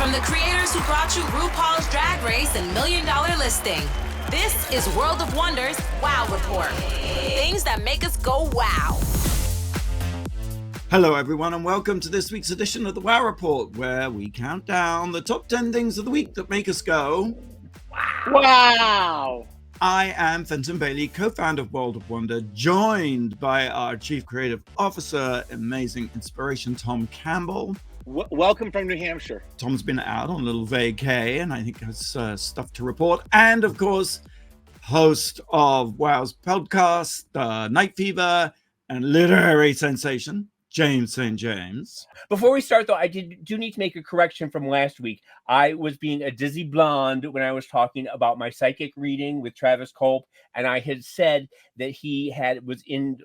From the creators who brought you RuPaul's Drag Race and Million Dollar Listing, this is World of Wonder's Wow Report. Things that make us go wow. Hello everyone and welcome to this week's edition of the Wow Report, where we count down the top 10 things of the week that make us go wow. I am Fenton Bailey, co-founder of World of Wonder, joined by our Chief Creative Officer, amazing inspiration, Tom Campbell. Welcome from New Hampshire. Tom's been out on a little vacay and I think has stuff to report. And of course, host of Wow's podcast, Night Fever, and literary sensation, James St. James. Before we start, though, I do need to make a correction from last week. I was being a dizzy blonde when I was talking about my psychic reading with Travis Culp, and I had said that he was in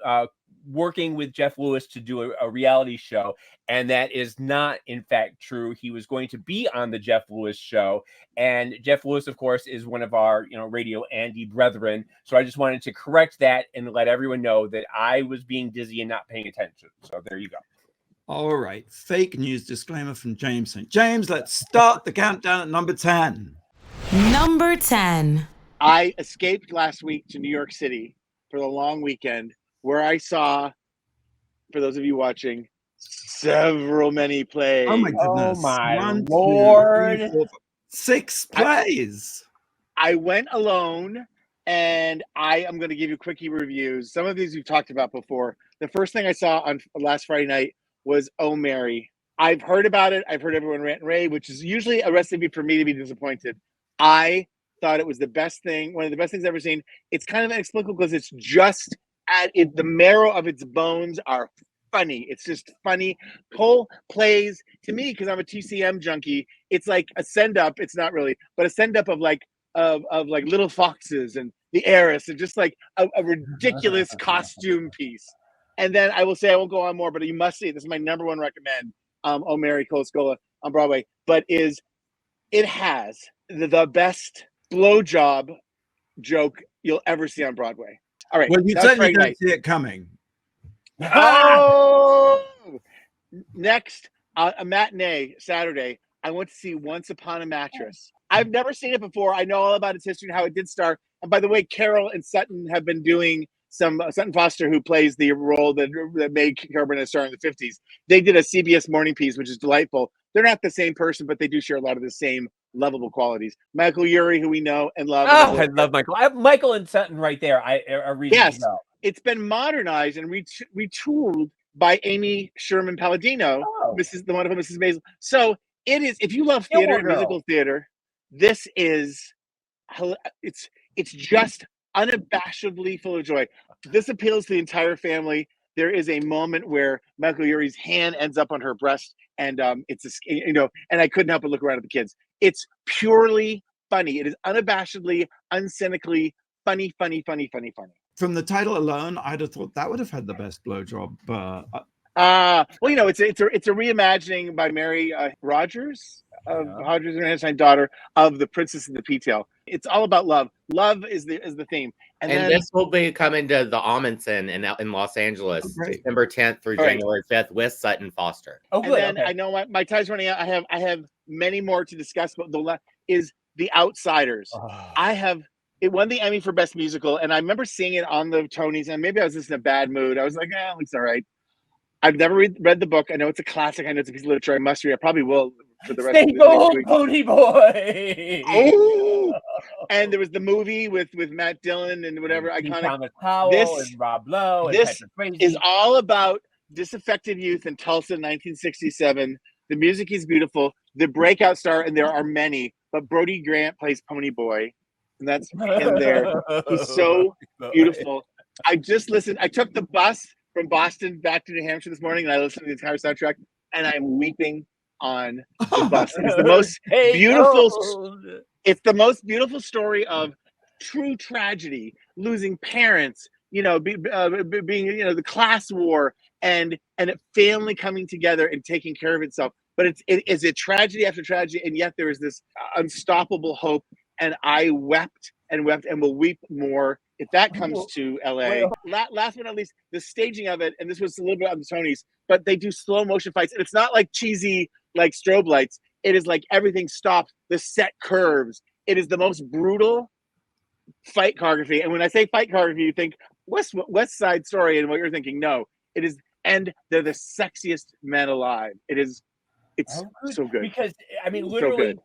working with Jeff Lewis to do a reality show, and that is not, in fact, true. He was going to be on the Jeff Lewis show, and Jeff Lewis, of course, is one of our, Radio Andy brethren. So I just wanted to correct that and let everyone know that I was being dizzy and not paying attention. So there you go. All right, fake news disclaimer from James St. James. Let's start the countdown at number 10. Number 10. I escaped last week to New York City for the long weekend, where I saw, for those of you watching, many plays. Oh my goodness. Oh my 1, Lord. 2, 3, 4, 5, 6 plays. I went alone, and I am going to give you quickie reviews. Some of these we've talked about before. The first thing I saw on last Friday night was Oh Mary. I've heard about it. I've heard everyone rant and rave, which is usually a recipe for me to be disappointed. I thought it was the best thing, one of the best things I've ever seen. It's kind of inexplicable because it's just the marrow of its bones are funny. It's just funny. Cole plays, to me, because I'm a TCM junkie, it's like a send-up. It's not really, but a send-up of like Little Foxes and The Heiress, and just like a ridiculous costume piece. And then I will say, I won't go on more, but you must see it. This is my number one recommend. Oh Mary, Cole Escola on Broadway. But it has the best blowjob joke you'll ever see on Broadway. All right. Well, you certainly don't see it coming. Oh! Next, a matinee Saturday, I went to see Once Upon a Mattress. I've never seen it before. I know all about its history and how it did start. And by the way, Carol and Sutton have been doing Sutton Foster, who plays the role that made Carol Burnett a star in the 50s. They did a CBS morning piece, which is delightful. They're not the same person, but they do share a lot of the same lovable qualities. Michael Urie, who we know and love. Oh, I love Michael. I have Michael and Sutton right there. I read. Yes, it's been modernized and retooled by Amy Sherman Palladino, the wonderful Mrs. Maisel. So it is. If you love theater and musical theater, this is. It's just unabashedly full of joy. This appeals to the entire family. There is a moment where Michael Urie's hand ends up on her breast, and and I couldn't help but look around at the kids. It's purely funny. It is unabashedly, uncynically funny. From the title alone, I'd have thought that would have had the best blowjob. Well, it's a reimagining by Mary Rogers of Rogers and Hammerstein's daughter of The Princess and the Pea-Tail. It's all about love. Love is the theme. And then, this will be coming to the Amundsen in Los Angeles, December 10th through January 5th with Sutton Foster. Oh, good. And then I know my time's running out. I have many more to discuss, but is The Outsiders. It won the Emmy for Best Musical, and I remember seeing it on the Tonys, and maybe I was just in a bad mood. I was like, it's all right. I've never read the book. I know it's a classic. I know it's a piece of literature I must read. I probably will for the rest of the next week. Pony Boy! Oh! And there was the movie with Matt Dillon and whatever iconic. Thomas Howell and Rob Lowe. This is all about disaffected youth in Tulsa, 1967. The music is beautiful. The breakout star, and there are many, but Brody Grant plays Pony Boy. And that's him there. He's so beautiful. I just listened. I took the bus from Boston back to New Hampshire this morning, and I listened to the entire soundtrack, and I'm weeping on the bus. It's the most beautiful. It's the most beautiful story of true tragedy, losing parents, being the class war, and a family coming together and taking care of itself. But it is a tragedy after tragedy, and yet there is this unstoppable hope. And I wept and will weep more if that comes to LA. Last but not least, the staging of it, and this was a little bit on the Tonys, but they do slow motion fights, and it's not like cheesy like strobe lights. It is like everything stops. The set curves. It is the most brutal fight choreography. And when I say fight choreography, you think West Side Story, and what you're thinking. No, it is, and they're the sexiest men alive. It's so good. Because I mean, literally,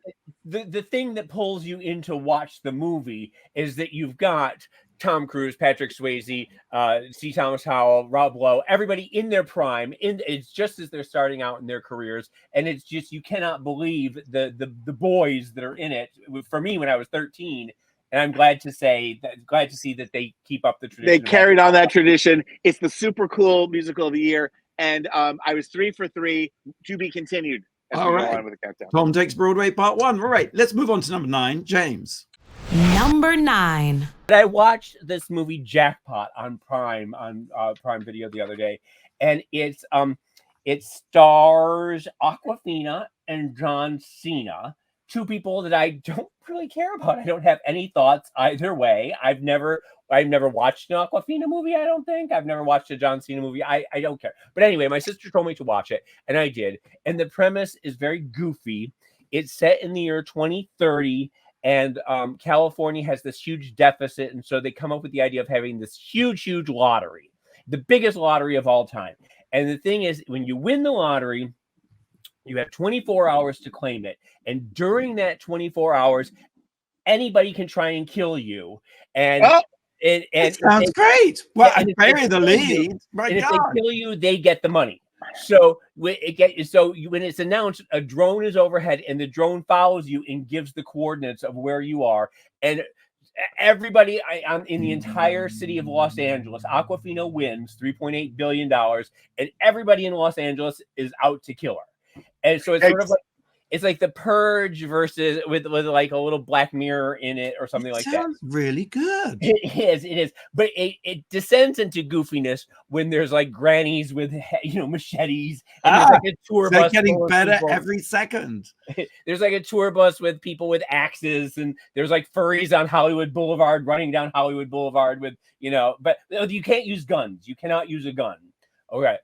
the thing that pulls you in to watch the movie is that you've got Tom Cruise, Patrick Swayze, C. Thomas Howell, Rob Lowe, everybody in their prime. It's just as they're starting out in their careers, and it's just, you cannot believe the boys that are in it. For me, when I was 13. And I'm glad to see that they keep up the tradition. They carried on that tradition. It's the super cool musical of the year. And I was 3 for 3, to be continued. All right. With the countdown. Tom Takes Broadway Part 1. All right, let's move on to number 9. James. Number 9. I watched this movie Jackpot on Prime Video the other day, and it stars Awkwafina and John Cena. 2 people that I don't really care about. I don't have any thoughts either way. I've never watched an Awkwafina movie, I don't think. I've never watched a John Cena movie. I don't care. But anyway, my sister told me to watch it, and I did. And the premise is very goofy. It's set in the year 2030, and California has this huge deficit, and so they come up with the idea of having this huge lottery, the biggest lottery of all time. And the thing is, when you win the lottery, you have 24 hours to claim it. And during that 24 hours, anybody can try and kill you. And it sounds great. Well, I bury the lead. And if they kill you, they get the money. So when it's announced, a drone is overhead, and the drone follows you and gives the coordinates of where you are. And everybody in the entire city of Los Angeles, Awkwafina wins $3.8 billion, and everybody in Los Angeles is out to kill her. And so it's sort of like, it's like The Purge versus with like a little Black Mirror in it or something like that. Sounds really good. It is. But it descends into goofiness when there's like grannies with machetes. And there's like a tour bus. They're getting better every second. There's like a tour bus with people with axes, and there's like furries on Hollywood Boulevard running down Hollywood Boulevard with but you can't use guns. You cannot use a gun. Okay.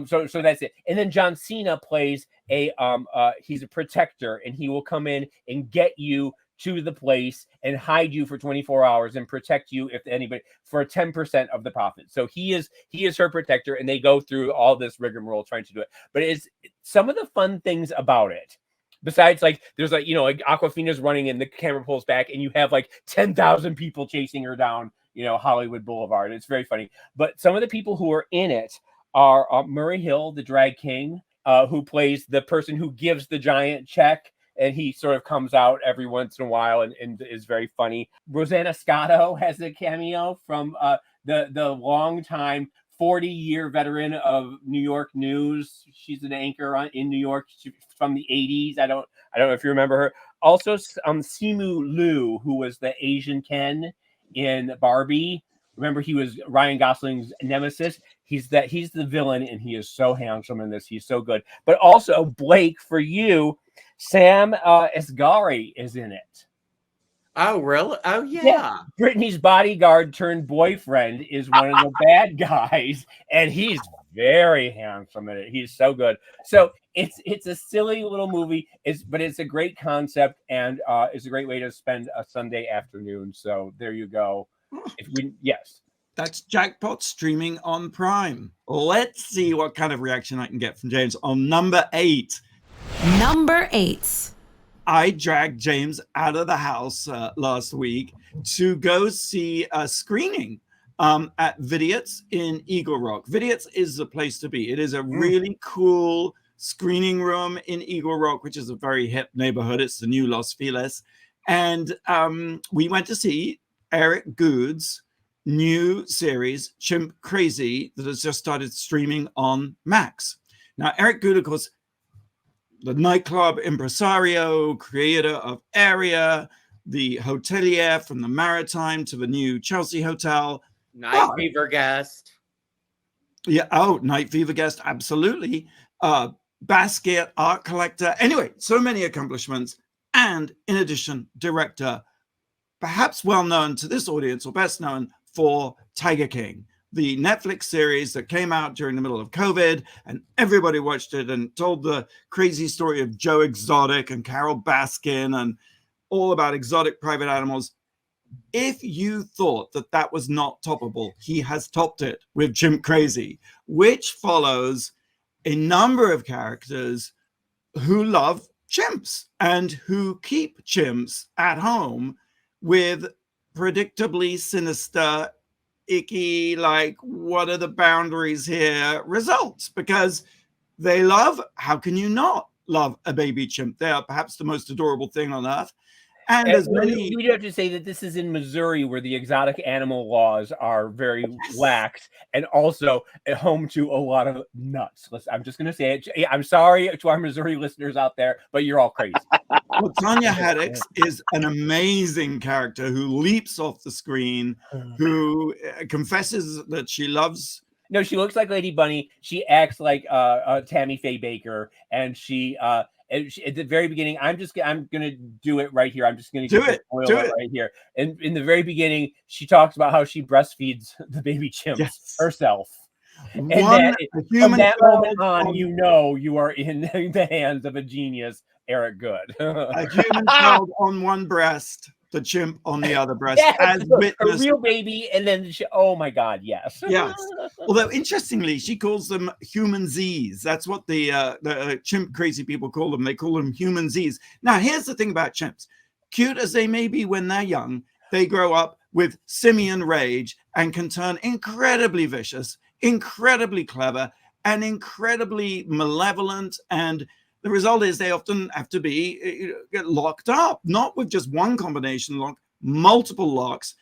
So that's it. And then John Cena plays he's a protector, and he will come in and get you to the place and hide you for 24 hours and protect you if anybody for 10% of the profit. So he is her protector, and they go through all this rigmarole trying to do it. But it's some of the fun things about it. Besides, like, there's like Awkwafina's running and the camera pulls back, and you have like 10,000 people chasing her down, Hollywood Boulevard. It's very funny. But some of the people who are in it are Murray Hill, the drag king, who plays the person who gives the giant check, and he sort of comes out every once in a while and is very funny. Rosanna Scotto has a cameo from the long-time 40-year veteran of New York news. She's an anchor in New York from the 80s. I don't know if you remember her. Also, Simu Liu, who was the Asian Ken in Barbie. Remember, he was Ryan Gosling's nemesis. He's the villain, and he is so handsome in this. He's so good. But also, Blake, for you, Sam Asghari is in it. Oh, really? Oh, yeah. Brittany's bodyguard turned boyfriend is one of the bad guys, and he's very handsome in it. He's so good. So it's a silly little movie, but it's a great concept, and it's a great way to spend a Sunday afternoon. So there you go. Yes. That's Jackpot streaming on Prime. Let's see what kind of reaction I can get from James on number 8. Number 8. I dragged James out of the house last week to go see a screening at Vidiots in Eagle Rock. Vidiots is the place to be. It is a really cool screening room in Eagle Rock, which is a very hip neighborhood. It's the new Los Feliz. And we went to see Eric Good's new series, Chimp Crazy, that has just started streaming on Max. Now, Eric Good, of course, the nightclub impresario, creator of Area, the hotelier from the Maritime to the new Chelsea Hotel. Night Fever guest. Yeah, Night Fever guest, absolutely. Basquiat art collector. Anyway, so many accomplishments. And in addition, director, perhaps well known to this audience or best known for Tiger King, the Netflix series that came out during the middle of COVID, and everybody watched it and told the crazy story of Joe Exotic and Carol Baskin and all about exotic private animals. If you thought that that was not toppable, he has topped it with Chimp Crazy, which follows a number of characters who love chimps and who keep chimps at home with predictably sinister, icky, like, what are the boundaries here results, because they love, how can you not love a baby chimp? They are perhaps the most adorable thing on earth. And as many, we do have to say that this is in Missouri, where the exotic animal laws are very lax, and also at home to a lot of nuts. I'm just going to say it. I'm sorry to our Missouri listeners out there, but you're all crazy. Well, Tanya Haddix is an amazing character who leaps off the screen, who confesses that she loves. No, she looks like Lady Bunny. She acts like Tammy Faye Baker, and she. At the very beginning, I'm gonna do it right here. I'm just gonna do it right here. And in the very beginning, she talks about how she breastfeeds the baby chimps herself. And from that moment on, you know you are in the hands of a genius, Eric Good. A human child on one breast, the chimp on the other breast, as witnessed. A real baby, and then oh my God, yes. Yes. Although interestingly, she calls them human Z's. That's what the chimp crazy people call them. They call them human Z's. Now, here's the thing about chimps. Cute as they may be when they're young, they grow up with simian rage and can turn incredibly vicious, incredibly clever, and incredibly malevolent. And the result is they often have to get locked up, not with just one combination lock, multiple locks.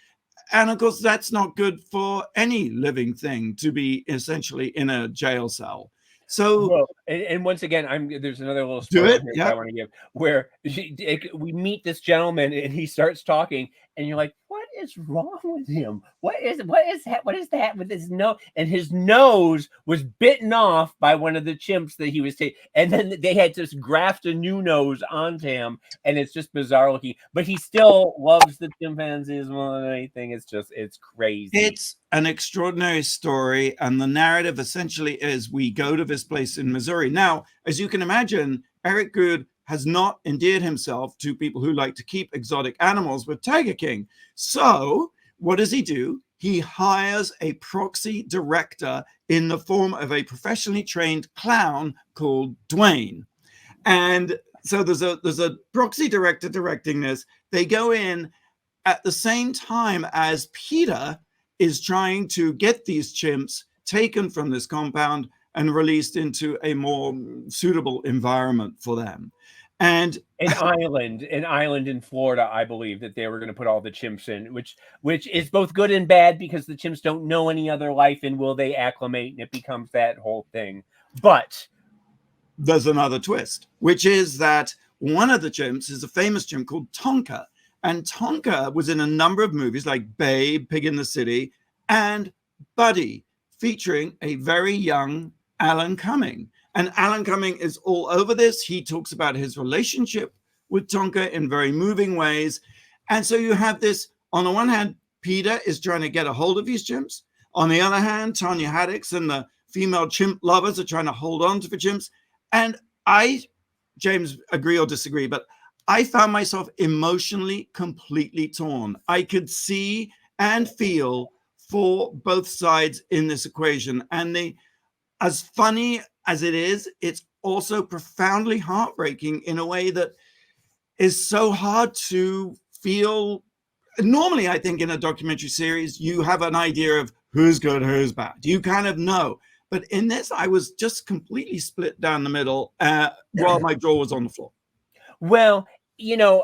And of course, that's not good for any living thing to be essentially in a jail cell. So, and once again, there's another little story I want to give, where we meet this gentleman and he starts talking, and you're like, what is wrong with him? What is that with his nose? And his nose was bitten off by one of the chimps that he was taking, and then they had to graft a new nose onto him, and it's just bizarre looking. But he still loves the chimpanzees more than anything. It's crazy. It's an extraordinary story, and the narrative essentially is we go to this place in Missouri. Now, as you can imagine, Eric Good has not endeared himself to people who like to keep exotic animals with Tiger King. So what does he do? He hires a proxy director in the form of a professionally trained clown called Dwayne. And so there's a proxy director directing this. They go in at the same time as Peter is trying to get these chimps taken from this compound and released into a more suitable environment for them. And an island in Florida, I believe, that they were going to put all the chimps in, which is both good and bad, because the chimps don't know any other life, and will they acclimate, and it becomes that whole thing. But there's another twist, which is that one of the chimps is a famous chimp called Tonka. And Tonka was in a number of movies like Babe, Pig in the City, and Buddy, featuring a very young Alan Cumming. And Alan Cumming is all over this. He talks about his relationship with Tonka in very moving ways. And so you have this, on the one hand, Peter is trying to get a hold of these chimps. On the other hand, Tanya Haddix and the female chimp lovers are trying to hold on to the chimps. And James, agree or disagree, but I found myself emotionally completely torn. I could see and feel for both sides in this equation. And as funny as it is, it's also profoundly heartbreaking in a way that is so hard to feel. Normally, I think in a documentary series, you have an idea of who's good, who's bad. You kind of know. But in this, I was just completely split down the middle while my jaw was on the floor. Well,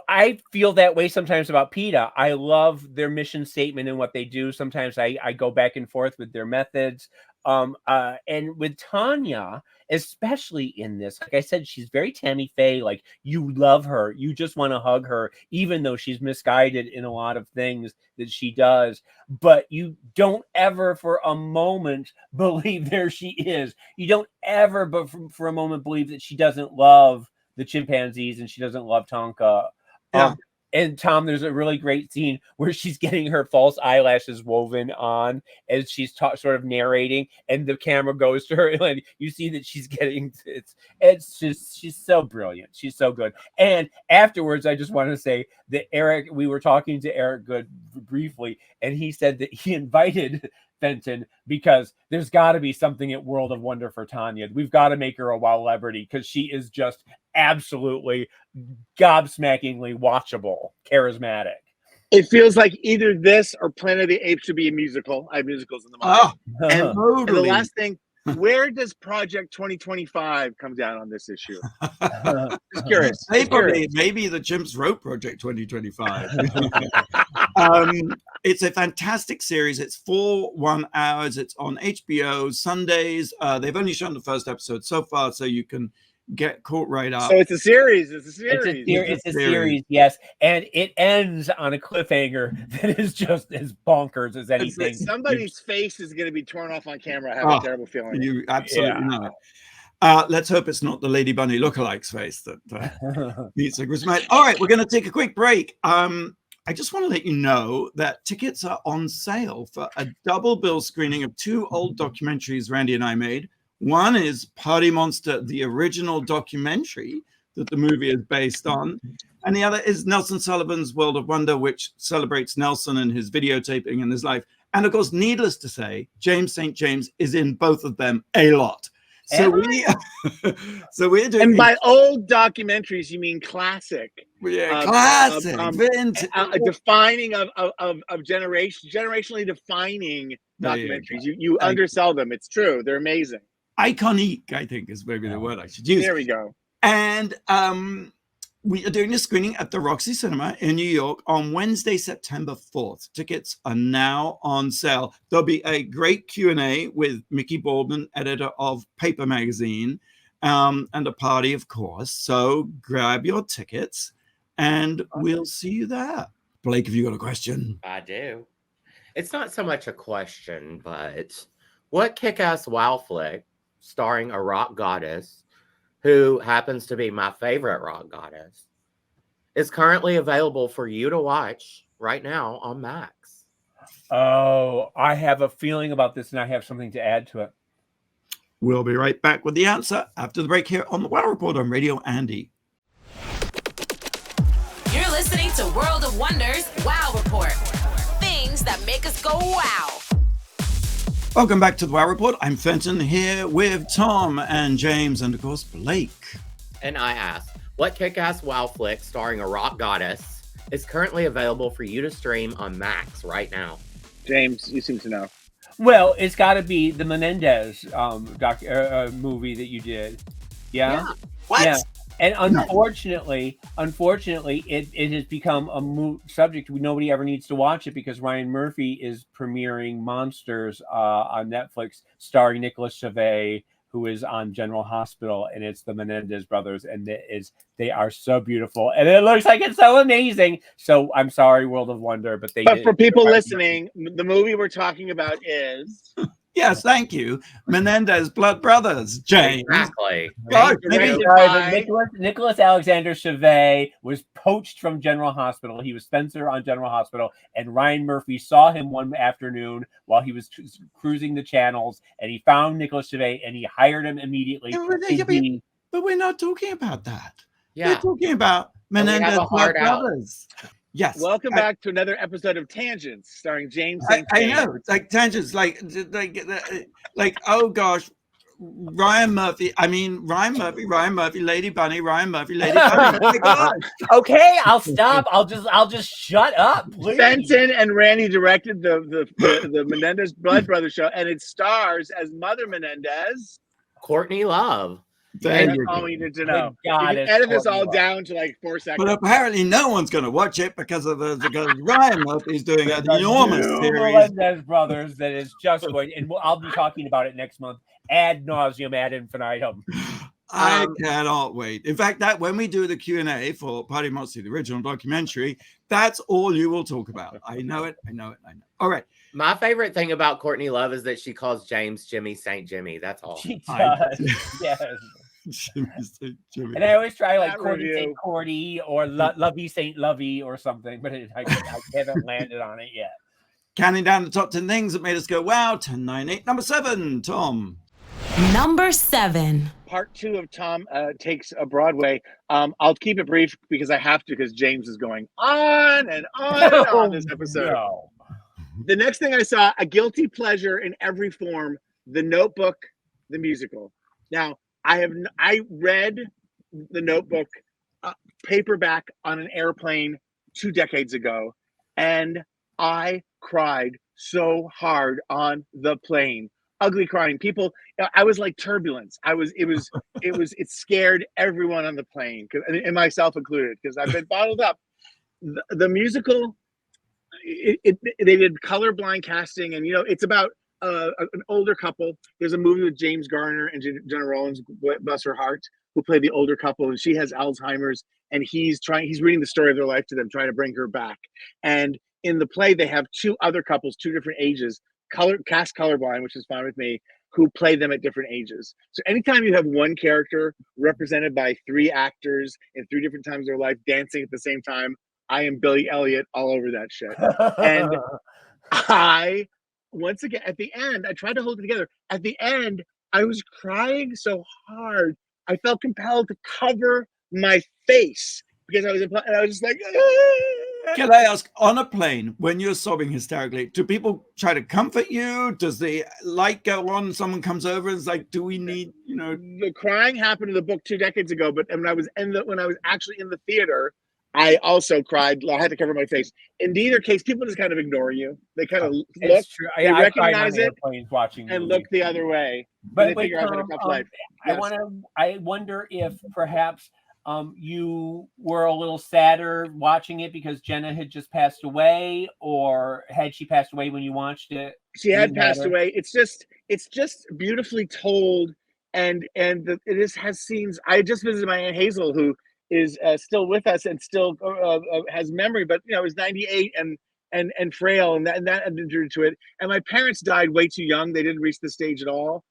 I feel that way sometimes about PETA. I love their mission statement and what they do. Sometimes I go back and forth with their methods. And with Tanya, especially in this, like I said, she's very Tammy Faye. Like, you love her, you just want to hug her, even though she's misguided in a lot of things that she does. But you don't ever for a moment believe there she is. You don't ever, but for a moment, believe that she doesn't love the chimpanzees and she doesn't love Tonka. Yeah. And Tom, there's a really great scene where she's getting her false eyelashes woven on as she's sort of narrating, and the camera goes to her, and you see that she's getting it's just she's so brilliant. She's so good. And afterwards, I just want to say that we were talking to Eric Good briefly, and he said that he invited Fenton because there's got to be something at World of Wonder for Tanya. We've got to make her a wow-celebrity because she is just absolutely gobsmackingly watchable, charismatic. It feels like either this or Planet of the Apes should be a musical. I have musicals in the mind. And the last thing, where does Project 2025 come down on this issue? Just curious. Maybe the Chimps wrote Project 2025. It's a fantastic series. It's 1 hour. It's on HBO Sundays. They've only shown the first episode so far, so you can get caught right up. So it's a series. It's a series, yes. And it ends on a cliffhanger that is just as bonkers as anything. Somebody's face is going to be torn off on camera. I have a terrible feeling. You absolutely know it. Let's hope it's not the Lady Bunny lookalike's face that needs to be. All right, we're going to take a quick break. I just want to let you know that tickets are on sale for a double bill screening of 2 old documentaries Randy and I made. One is Party Monster, the original documentary that the movie is based on. And the other is Nelson Sullivan's World of Wonder, which celebrates Nelson and his videotaping and his life. And of course, needless to say, James St. James is in both of them a lot. So we're doing. And by old documentaries, you mean classic? Yeah, classic. Defining of generationally defining documentaries. You undersell them. It's true. They're amazing. Iconic, I think, is maybe the word I should use. There we go. And we are doing a screening at the Roxy Cinema in New York on Wednesday, September 4th. Tickets are now on sale. There'll be a great Q&A with Mickey Baldwin, editor of Paper Magazine, and a party, of course. So grab your tickets, and we'll see you there. Blake, have you got a question? I do. It's not so much a question, but what kick-ass wow flick starring a rock goddess who happens to be my favorite rock goddess is currently available for you to watch right now on Max? Oh, I have a feeling about this, and I have something to add to it. We'll be right back with the answer after the break here on the Wow Report on Radio Andy. You're listening to World of Wonders Wow Report. Things that make us go wow. Welcome back to the Wow Report. I'm Fenton here with Tom and James and, of course, Blake. And I asked, what kick-ass wow flick starring a rock goddess is currently available for you to stream on Max right now? James, you seem to know. Well, it's got to be the Menendez movie that you did. Yeah. What? Yeah. And unfortunately, it has become a subject. Nobody ever needs to watch it because Ryan Murphy is premiering Monsters on Netflix, starring Nicholas Chavez, who is on General Hospital, and it's the Menendez brothers, and they are so beautiful, and it looks like it's so amazing. So I'm sorry, World of Wonder, but for people listening, the movie we're talking about is. Yes, thank you. Menendez Blood Brothers, James. Exactly. Nicholas Alexander Chavez was poached from General Hospital. He was Spencer on General Hospital, and Ryan Murphy saw him one afternoon while he was cruising the channels, and he found Nicholas Chavez, and he hired him immediately. But we're not talking about that. Yeah. We're talking about Menendez Blood Brothers. Yes. Welcome back to another episode of Tangents, starring James St. James. I know. It's like tangents, like, oh gosh, Ryan Murphy, Lady Bunny, Ryan Murphy, Lady Bunny. Oh my God. Okay, I'll stop. I'll just shut up, please. Fenton and Randy directed the Menendez Blood Brothers show, and it stars as Mother Menendez, Courtney Love. That's all we need to know. You can edit this all down to like 4 seconds. But apparently no one's going to watch it because Ryan Murphy's doing an enormous series. Menendez Brothers that is just going, and I'll be talking about it next month ad nauseum, ad infinitum. I cannot wait. In fact, that when we do the Q&A for Party Monster, the original documentary, that's all you will talk about. I know it. All right. My favorite thing about Courtney Love is that she calls James Jimmy St. Jimmy. That's all. She does. Yes. Jimmy. And I always try like That Cordy review. St. Cordy or Lovey St. Lovey or something, but I haven't landed on it yet. Counting down the top 10 things that made us go wow. 10, 9, 8. Number 7, Tom. Number 7. Part 2 of Tom Takes Broadway. I'll keep it brief because I have to, because James is going on and on this episode. No. The next thing I saw, a guilty pleasure in every form, The Notebook, the musical. Now, I read The Notebook paperback on an airplane 2 decades ago, and I cried so hard on the plane. Ugly crying. People, I was like turbulence. It scared everyone on the plane, and myself included, because I've been bottled up. The musical, they did colorblind casting, and it's about an older couple. There's a movie with James Garner and Jenna Rollins, bless her heart, who play the older couple, and she has Alzheimer's, and he's reading the story of their life to them, trying to bring her back. And in the play, they have 2 other couples, 2 different ages, cast colorblind, which is fine with me, who play them at different ages. So anytime you have one character represented by 3 actors in 3 different times of their life dancing at the same time, I am Billy Elliot all over that shit. And once again, at the end, I tried to hold it together. At the end, I was crying so hard, I felt compelled to cover my face because I was just like, Can I ask, on a plane, when you're sobbing hysterically, do people try to comfort you? Does the light go on? Someone comes over and is like, do we need, The crying happened in the book 2 decades ago, but when I was actually in the theater, I also cried. I had to cover my face. In either case, people just kind of ignore you. They kind of look, they recognize it, and look the other way. But they figure out how to tough life. Yes. I wonder if perhaps you were a little sadder watching it because Jenna had just passed away, or had she passed away when you watched it? She had passed away. It's just beautifully told, and it has scenes. I just visited my Aunt Hazel, who is still with us and still has memory, but is 98 and frail, and that added to it. And my parents died way too young; they didn't reach the stage at all.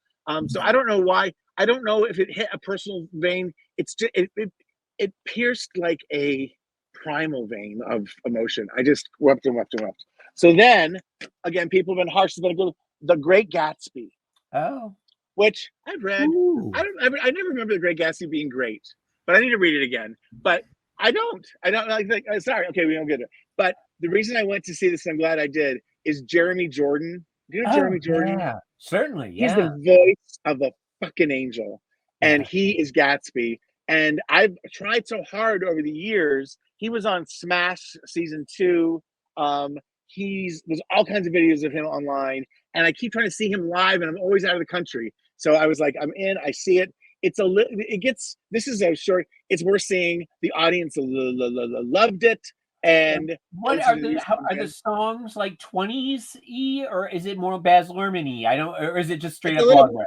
So I don't know why. I don't know if it hit a personal vein. It's just, it pierced like a primal vein of emotion. I just wept and wept and wept. So then, again, people have been harsh. It's been good. The Great Gatsby. Oh, which I've read. Ooh. I never remember The Great Gatsby being great, but I need to read it again. But I don't like. Sorry. Okay, we don't get it. But the reason I went to see this, I'm glad I did, is Jeremy Jordan. Do you know Jeremy Jordan? Yeah, certainly. Yeah. He's the voice of a fucking angel, and he is Gatsby. And I've tried so hard over the years. He was on Smash season 2. There's all kinds of videos of him online, and I keep trying to see him live, and I'm always out of the country. So I was like, I'm in. I see it. This is a short. It's worth seeing. The audience loved it. And what are the songs like 20s-y, or is it more Baz Luhrmann-y? Or is it just straight up Broadway?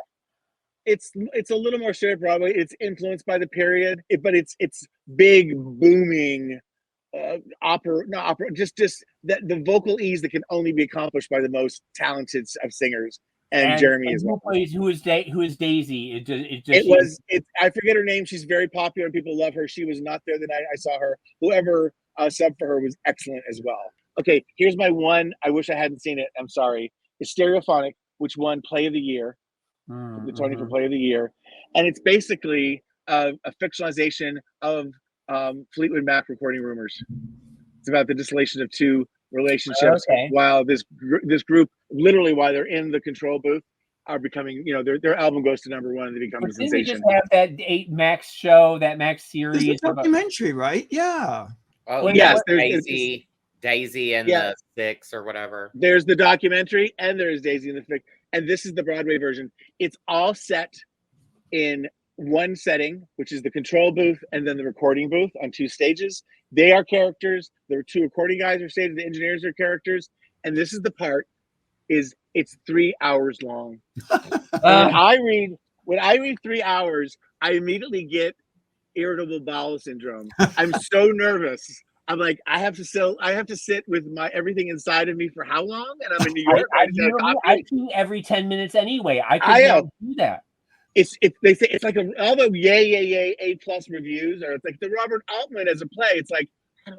It's a little more straight up Broadway. It's influenced by the period, but it's big booming opera. Just that the vocal ease that can only be accomplished by the most talented of singers. And Jeremy is one. Who is Daisy? I forget her name. She's very popular and people love her. She was not there the night I saw her. Whoever subbed for her was excellent as well. Okay, here's my one. I wish I hadn't seen it. I'm sorry. It's Stereophonic, which won Play of the Year, the Tony for Play of the Year, and it's basically a fictionalization of Fleetwood Mac recording Rumors. It's about the distillation of 2 relationships while this group, literally while they're in the control booth, are becoming, their album goes to number 1 and they become a sensation. We just have that 8 Max show, that Max series. There's a documentary, right? Yeah. Oh, yes. Daisy and the Fix or whatever. There's the documentary and there's Daisy and the Fix. And this is the Broadway version. It's all set in one setting, which is the control booth and then the recording booth on 2 stages. They are characters. There are 2 recording guys are stated. The engineers are characters. And this is the part, it's 3 hours long. When I read 3 hours, I immediately get irritable bowel syndrome. I'm so nervous. I'm like, I have to sit with my everything inside of me for how long? And I'm in New York. I pee every 10 minutes anyway. I could not do that. they say it's like all the yay A+ reviews, or it's like the Robert Altman as a play. It's like I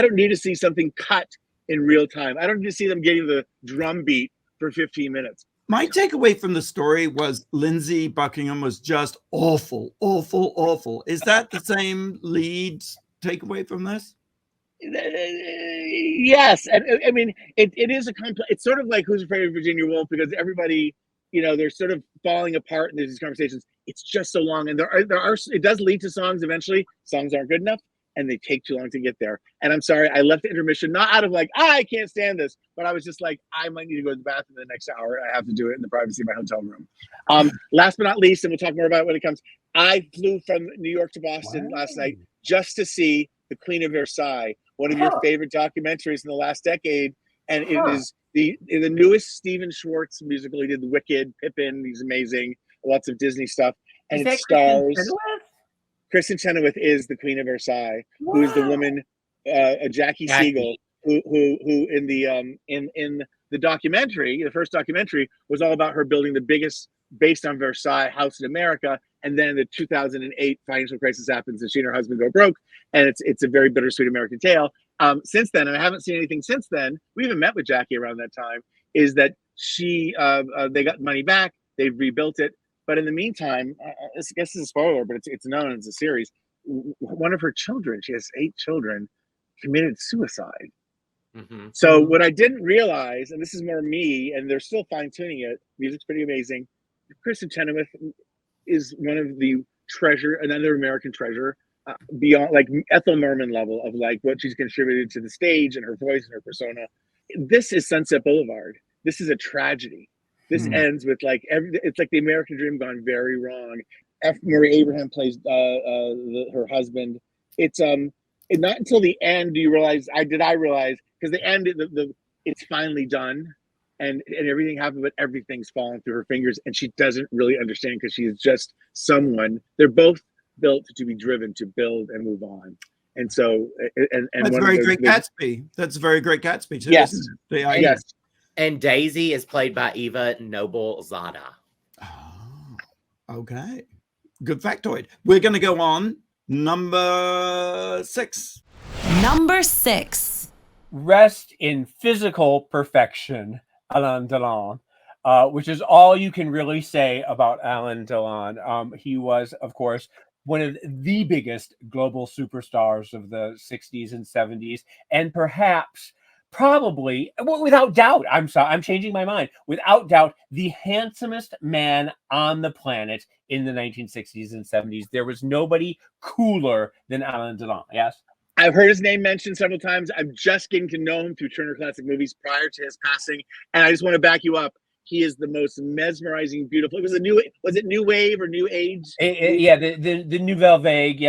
don't need to see something cut in real time. I don't need to see them getting the drum beat for 15 minutes. My takeaway from the story was Lindsay Buckingham was just awful. Is that the same lead takeaway from this? Yes, and I mean it is a complex. It's sort of like Who's Afraid of Virginia Woolf, because everybody, they're sort of falling apart in these conversations. It's just so long, and there are it does lead to songs eventually. Songs aren't good enough, and they take too long to get there. And I'm sorry, I left the intermission not out of like I can't stand this, but I was just like I might need to go to the bathroom in the next hour. I have to do it in the privacy of my hotel room. Last but not least, and we'll talk more about it when it comes. I flew from New York to Boston last night just to see The Queen of Versailles, one of your favorite documentaries in the last decade, and it is the newest Stephen Schwartz musical. He did The Wicked, Pippin. He's amazing. Lots of Disney stuff, and it stars. Kristen Chenoweth is the Queen of Versailles, who is the woman, Jackie Siegel, who in the documentary, the first documentary, was all about her building the biggest, based on Versailles, house in America. And then the 2008 financial crisis happens, and she and her husband go broke, and it's a very bittersweet American tale. Since then, and I haven't seen anything since then. We even met with Jackie around that time. Is that she? They got money back. They've rebuilt it. But in the meantime, I guess it's a spoiler, but it's known as a series. One of her children, she has 8 children, committed suicide. Mm-hmm. So what I didn't realize, and this is more me, and they're still fine tuning it. Music's pretty amazing. Kristen Chenoweth is one of the another American treasure, beyond like Ethel Merman level of like what she's contributed to the stage and her voice and her persona. This is Sunset Boulevard. This is a tragedy. This ends with like it's like the American dream gone very wrong. F. Murray Abraham plays her husband. It's not until the end do you realize. I realize because the end it's finally done. And everything happened, but everything's falling through her fingers, and she doesn't really understand because she is just someone. They're both built to be driven to build and move on, and so and that's very great Gatsby. That's a very great Gatsby too. Yes, yes. And Daisy is played by Eva Noble-Zada. Oh, okay, good factoid. We're going to go on number 6. Number 6. Rest in physical perfection. Alain Delon, which is all you can really say about Alain Delon. He was, of course, one of the biggest global superstars of the 60s and 70s, and probably, without doubt, I'm changing my mind, without doubt, the handsomest man on the planet in the 1960s and 70s. There was nobody cooler than Alain Delon, yes? I've heard his name mentioned several times. I'm just getting to know him through Turner Classic Movies prior to his passing. And I just want to back you up. He is the most mesmerizing, beautiful. Was it New Wave or New Age? Yeah, the Nouvelle Vague,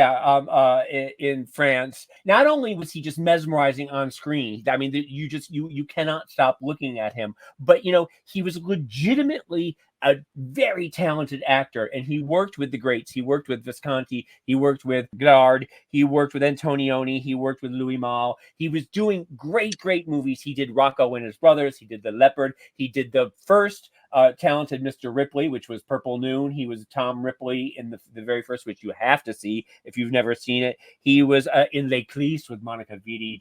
in France. Not only was he just mesmerizing on screen, I mean, you cannot stop looking at him, but he was legitimately a very talented actor, and he worked with the greats. He worked with Visconti, he worked with Godard, he worked with Antonioni, he worked with Louis Malle. He was doing great movies. He did Rocco and His Brothers, he did The Leopard, he did the first Talented Mr. Ripley, which was Purple Noon. He was Tom Ripley in the very first, which you have to see if you've never seen it. He was in Les Clis with Monica Vitti.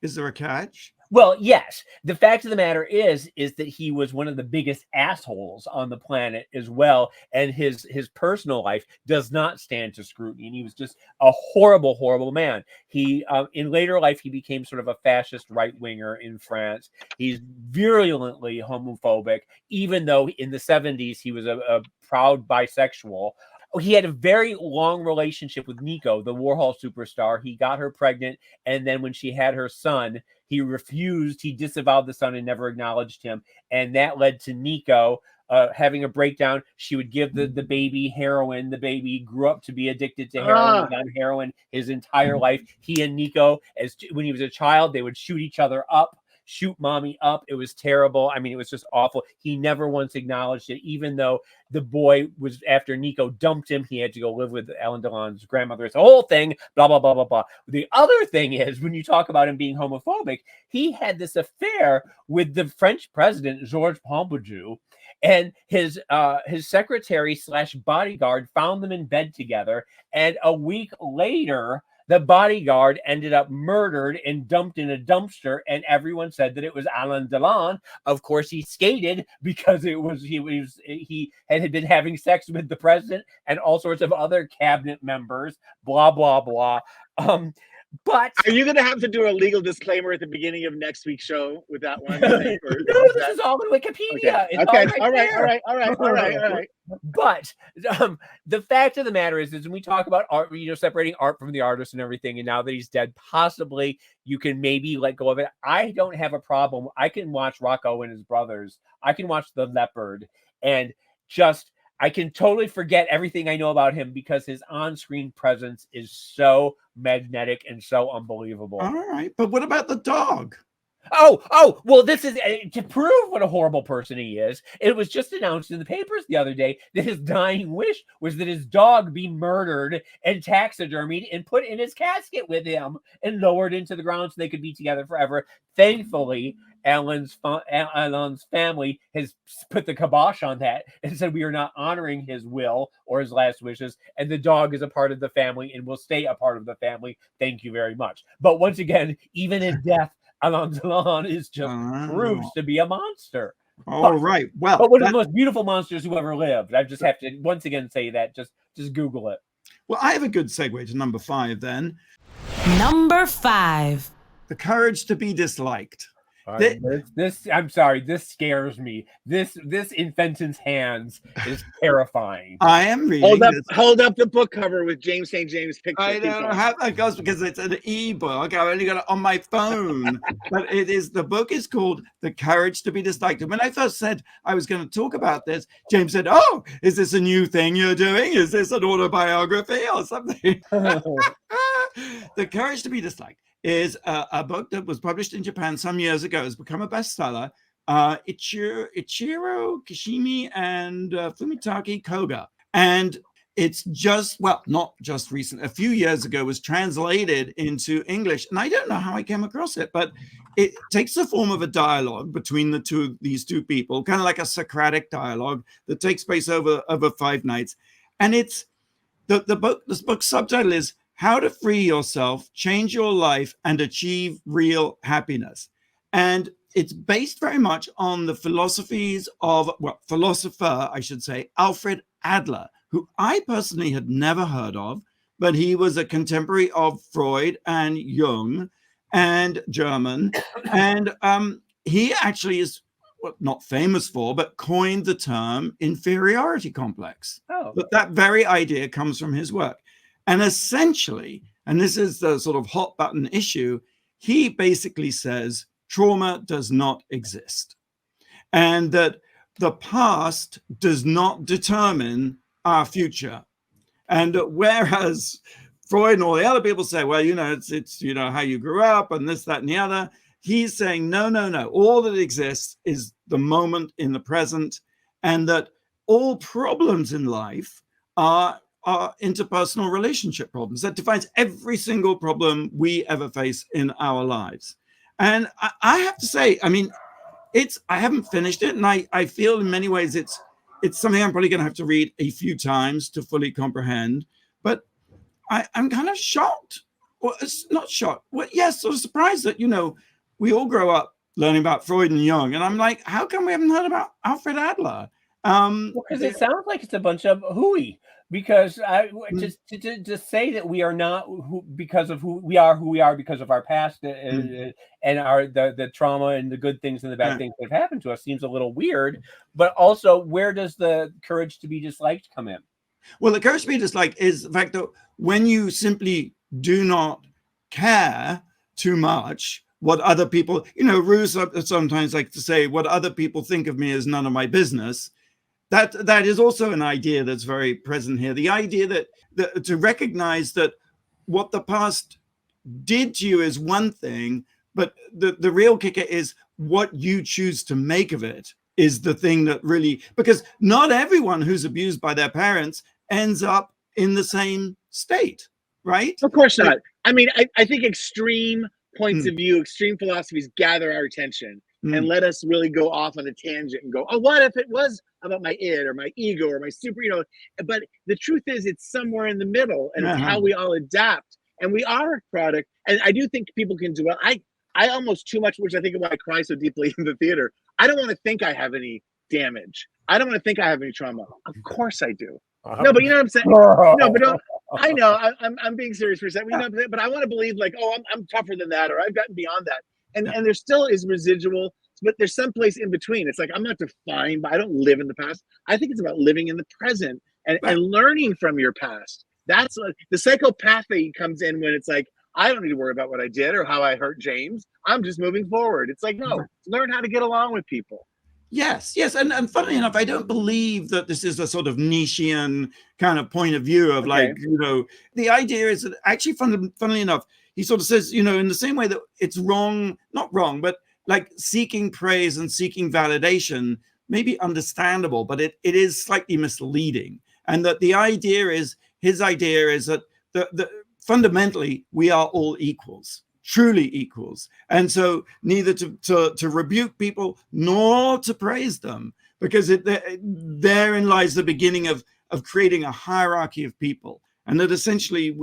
Is there a catch? Well, yes. The fact of the matter is that he was one of the biggest assholes on the planet as well, and his personal life does not stand to scrutiny. And he was just a horrible man. He in later life he became sort of a fascist right winger in France. He's virulently homophobic, even though in the 70s he was a proud bisexual. He had a very long relationship with Nico, the Warhol superstar. He got her pregnant, and then when she had her son, he refused. He disavowed the son and never acknowledged him, and that led to Nico having a breakdown. She would give the baby heroin. The baby grew up to be addicted to heroin, on heroin his entire life. He and Nico, when he was a child, they would shoot each other up. Shoot mommy up. It was terrible. I mean, it was just awful. He never once acknowledged it, even though the boy was, after Nico dumped him, he had to go live with Alain Delon's grandmother. It's a whole thing, blah, blah, blah, blah, blah. The other thing is, when you talk about him being homophobic, he had this affair with the French president, Georges Pompidou. And his secretary / bodyguard found them in bed together. And a week later, the bodyguard ended up murdered and dumped in a dumpster, and everyone said that it was Alain Delon. Of course, he skated because he had been having sex with the president and all sorts of other cabinet members. Blah blah blah. But are you going to have to do a legal disclaimer at the beginning of next week's show with that one? No, this is all in Wikipedia. Okay. It's All right. But the fact of the matter is when we talk about art, separating art from the artist and everything, and now that he's dead, possibly you can maybe let go of it. I don't have a problem. I can watch Rocco and his brothers. I can watch The Leopard, and I can totally forget everything I know about him because his on-screen presence is so magnetic and so unbelievable. All right, but what about the dog? Oh, well, this is to prove what a horrible person he is. It was just announced in the papers the other day that his dying wish was that his dog be murdered and taxidermied and put in his casket with him and lowered into the ground so they could be together forever. Thankfully, Alain's family has put the kibosh on that and said we are not honoring his will or his last wishes, and the dog is a part of the family and will stay a part of the family. Thank you very much. But once again, even in death, Alain Delon is just proves to be a monster. All right. Well, but one of the most beautiful monsters who ever lived. I just have to once again say that. Just Google it. Well, I have a good segue to number 5 then. Number 5. The courage to be disliked. This I'm sorry, this scares me. This in Fenton's hands is terrifying. I am reading hold up the book cover with James St. James' picture. I don't know how that goes because it's an ebook. I've only got it on my phone. But the book is called The Courage to be Disliked. And when I first said I was going to talk about this, James said, "Oh, is this a new thing you're doing? Is this an autobiography or something?" The Courage to be Disliked is a book that was published in Japan some years ago. Has become a bestseller. Ichiro Kishimi and Fumitake Koga. And it's not just recent. A few years ago was translated into English. And I don't know how I came across it, but it takes the form of a dialogue between these two people, kind of like a Socratic dialogue that takes place over 5 nights. And it's this book's subtitle is How to Free Yourself, Change Your Life, and Achieve Real Happiness. And it's based very much on the philosophies of, philosopher, I should say, Alfred Adler, who I personally had never heard of, but he was a contemporary of Freud and Jung and German. And he actually is not famous for, but coined the term inferiority complex. But that very idea comes from his work. And essentially, and this is the sort of hot button issue, he basically says trauma does not exist and that the past does not determine our future. And whereas Freud and all the other people say, well, it's how you grew up and this, that, and the other, he's saying, no. All that exists is the moment in the present, and that all problems in life are interpersonal relationship problems. That defines every single problem we ever face in our lives. And I have to say, I haven't finished it, and I feel in many ways it's something I'm probably going to have to read a few times to fully comprehend. But I'm kind of shocked. Well, it's not shocked. Well, yes, sort of surprised that we all grow up learning about Freud and Jung, and I'm like, how come we haven't heard about Alfred Adler? Because it sounds like it's a bunch of hooey. Because to say that we are not because of who we are because of our past and our the trauma and the good things and the bad things that have happened to us seems a little weird. But also, where does the courage to be disliked come in? Well, the courage to be disliked is the fact that when you simply do not care too much what other people, Ruth sometimes like to say, what other people think of me is none of my business. That is also an idea that's very present here. The idea that to recognize that what the past did to you is one thing, but the real kicker is what you choose to make of it is the thing that really, because not everyone who's abused by their parents ends up in the same state, right? Of course not. I think extreme points of view, extreme philosophies gather our attention. and let us really go off on a tangent and go, oh, what if it was about my id or my ego or my super, but the truth is it's somewhere in the middle, and it's how we all adapt, and we are a product. And I do think people can dwell. I almost too much, which I think is why I cry so deeply in the theater. I don't want to think I have any damage. I don't want to think I have any trauma. Of course I do. No, but you know what I'm saying? No, but don't. I know. I'm being serious for a second. But I want to believe like, oh, I'm tougher than that, or I've gotten beyond that. And there still is residual, but there's some place in between. It's like I'm not defined, but I don't live in the past. I think it's about living in the present and learning from your past. That's the psychopathy comes in when it's like, I don't need to worry about what I did or how I hurt James. I'm just moving forward. It's like, no, learn how to get along with people. Yes. And funnily enough, I don't believe that this is a sort of Nietzschean kind of point of view of like, the idea is that actually, funnily enough, he sort of says, in the same way that it's wrong, not wrong, but like seeking praise and seeking validation may be understandable, but it is slightly misleading. And that his idea is that the fundamentally, we are all equals, truly equals. And so neither to rebuke people nor to praise them, because therein lies the beginning of creating a hierarchy of people. And that essentially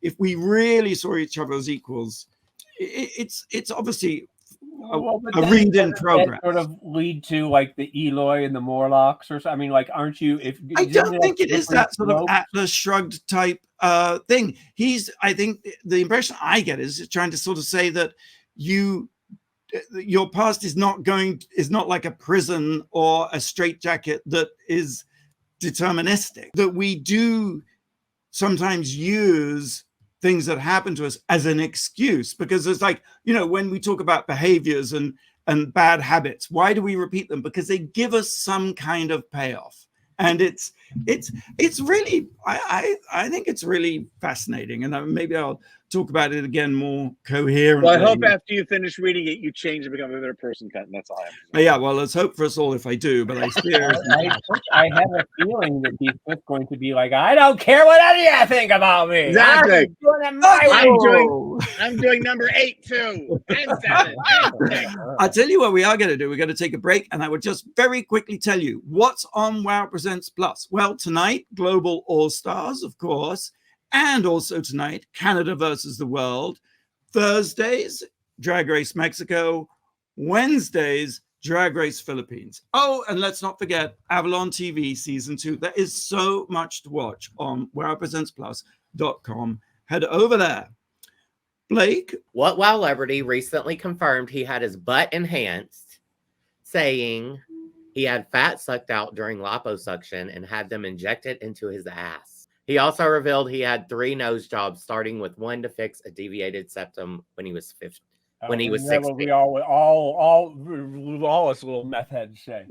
if we really saw each other as equals, it's obviously a read in progress. Sort of lead to like the Eloi and the Morlocks or something. I mean, like, aren't you? I don't think it is that sort of Atlas Shrugged type thing. I think the impression I get is trying to sort of say that your past is not like a prison or a straitjacket that is deterministic. That we do sometimes use things that happen to us as an excuse, because it's like, when we talk about behaviors and bad habits, why do we repeat them? Because they give us some kind of payoff. And it's really, I think it's really fascinating. And maybe I'll talk about it again more coherently. Well, I hope after you finish reading it, you change and become a better person, Cotton. That's all I have. Yeah, well, let's hope for us all if I do, but I have a feeling that he's just going to be like, I don't care what any of you think about me. Exactly. I'm doing number 8 too. And 7. And 6. I'll tell you what we are going to do. We're going to take a break, and I would just very quickly tell you what's on Wow Presents Plus. Well, tonight, Global All-Stars, of course. And also tonight, Canada versus the World. Thursdays, Drag Race Mexico. Wednesdays, Drag Race Philippines. Oh, and let's not forget Avalon TV Season 2. There is so much to watch on wowpresentsplus.com. Head over there. Blake? What Wow Celebrity recently confirmed he had his butt enhanced, saying he had fat sucked out during liposuction and had them injected into his ass. He also revealed he had 3 nose jobs, starting with one to fix a deviated septum when he was 50. When he was 60. We all us little meth heads say.